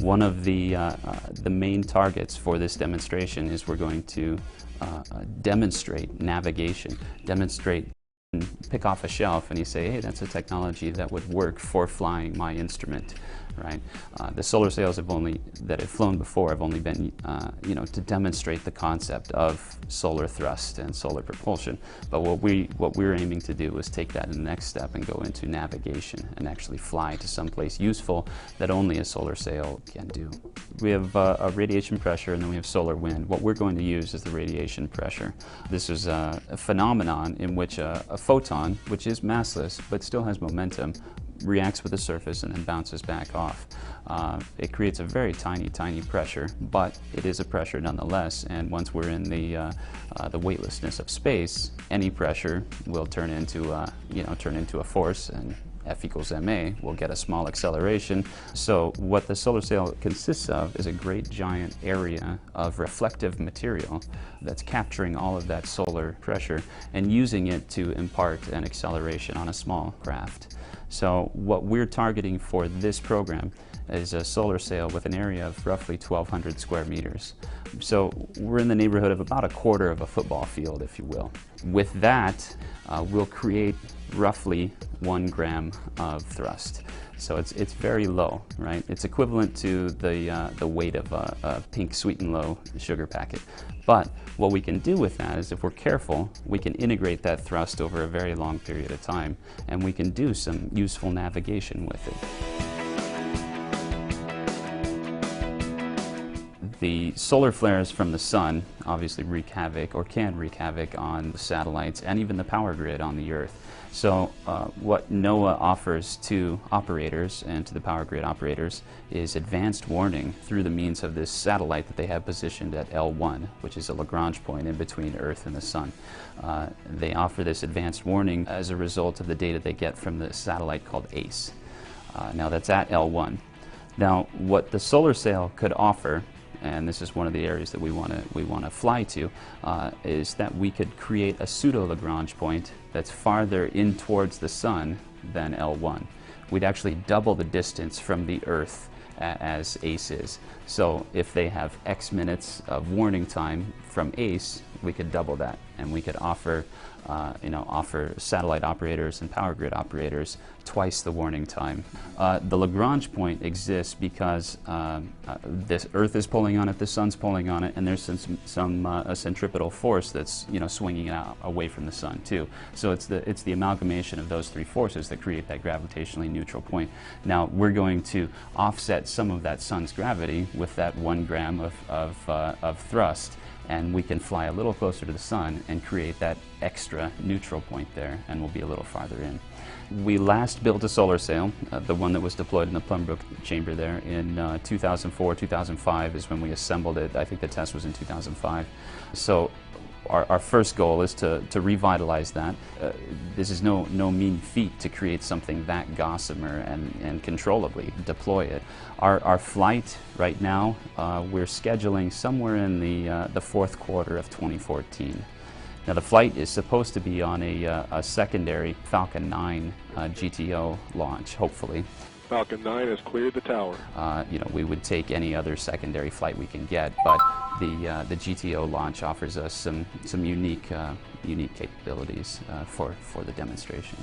One of the main targets for this demonstration is we're going to demonstrate navigation, pick off a shelf and you say, hey, that's a technology that would work for flying my instrument, right? The solar sails that have flown before have only been, to demonstrate the concept of solar thrust and solar propulsion. But what we're aiming to do is take that in the next step and go into navigation and actually fly to someplace useful that only a solar sail can do. We have a radiation pressure and then we have solar wind. What we're going to use is the radiation pressure. This is a phenomenon in which a photon, which is massless but still has momentum, reacts with the surface and then bounces back off. It creates a very tiny pressure, but it is a pressure nonetheless, and once we're in the weightlessness of space, any pressure will turn into a force, and F equals ma, we'll get a small acceleration. So what the solar sail consists of is a great giant area of reflective material that's capturing all of that solar pressure and using it to impart an acceleration on a small craft. So what we're targeting for this program is a solar sail with an area of roughly 1,200 square meters. So we're in the neighborhood of about a quarter of a football field, if you will. With that, we'll create roughly 1 gram of thrust. So it's very low, right? It's equivalent to the weight of a pink sweet and low sugar packet. But what we can do with that is, if we're careful, we can integrate that thrust over a very long period of time, and we can do some useful navigation with it. The solar flares from the sun obviously wreak havoc, or can wreak havoc, on the satellites and even the power grid on the Earth. So what NOAA offers to operators and to the power grid operators is advanced warning through the means of this satellite that they have positioned at L1, which is a Lagrange point in between Earth and the sun. They offer this advanced warning as a result of the data they get from the satellite called ACE. Now that's at L1. Now what the solar sail could offer, and this is one of the areas that we want to fly to, is that we could create a pseudo-Lagrange point that's farther in towards the sun than L1. We'd actually double the distance from the Earth as ACE is. So if they have X minutes of warning time from ACE, we could double that, and we could offer satellite operators and power grid operators twice the warning time. The Lagrange point exists because this Earth is pulling on it, the sun's pulling on it, and there's a centripetal force that's swinging it out away from the sun too. So it's the amalgamation of those three forces that create that gravitationally neutral point. Now we're going to offset some of that sun's gravity with that 1 gram of thrust, and we can fly a little closer to the sun and create that extra neutral point there, and we'll be a little farther in. We last built a solar sail, the one that was deployed in the Plumbrook chamber there, in 2004, 2005 is when we assembled it. I think the test was in 2005. So our first goal is to revitalize that. This is no mean feat to create something that gossamer and controllably deploy it. Our flight right now, we're scheduling somewhere in the fourth quarter of 2014. Now the flight is supposed to be on a secondary Falcon 9 GTO launch, hopefully. Falcon 9 has cleared the tower. We would take any other secondary flight we can get, but the GTO launch offers us some unique capabilities for the demonstration.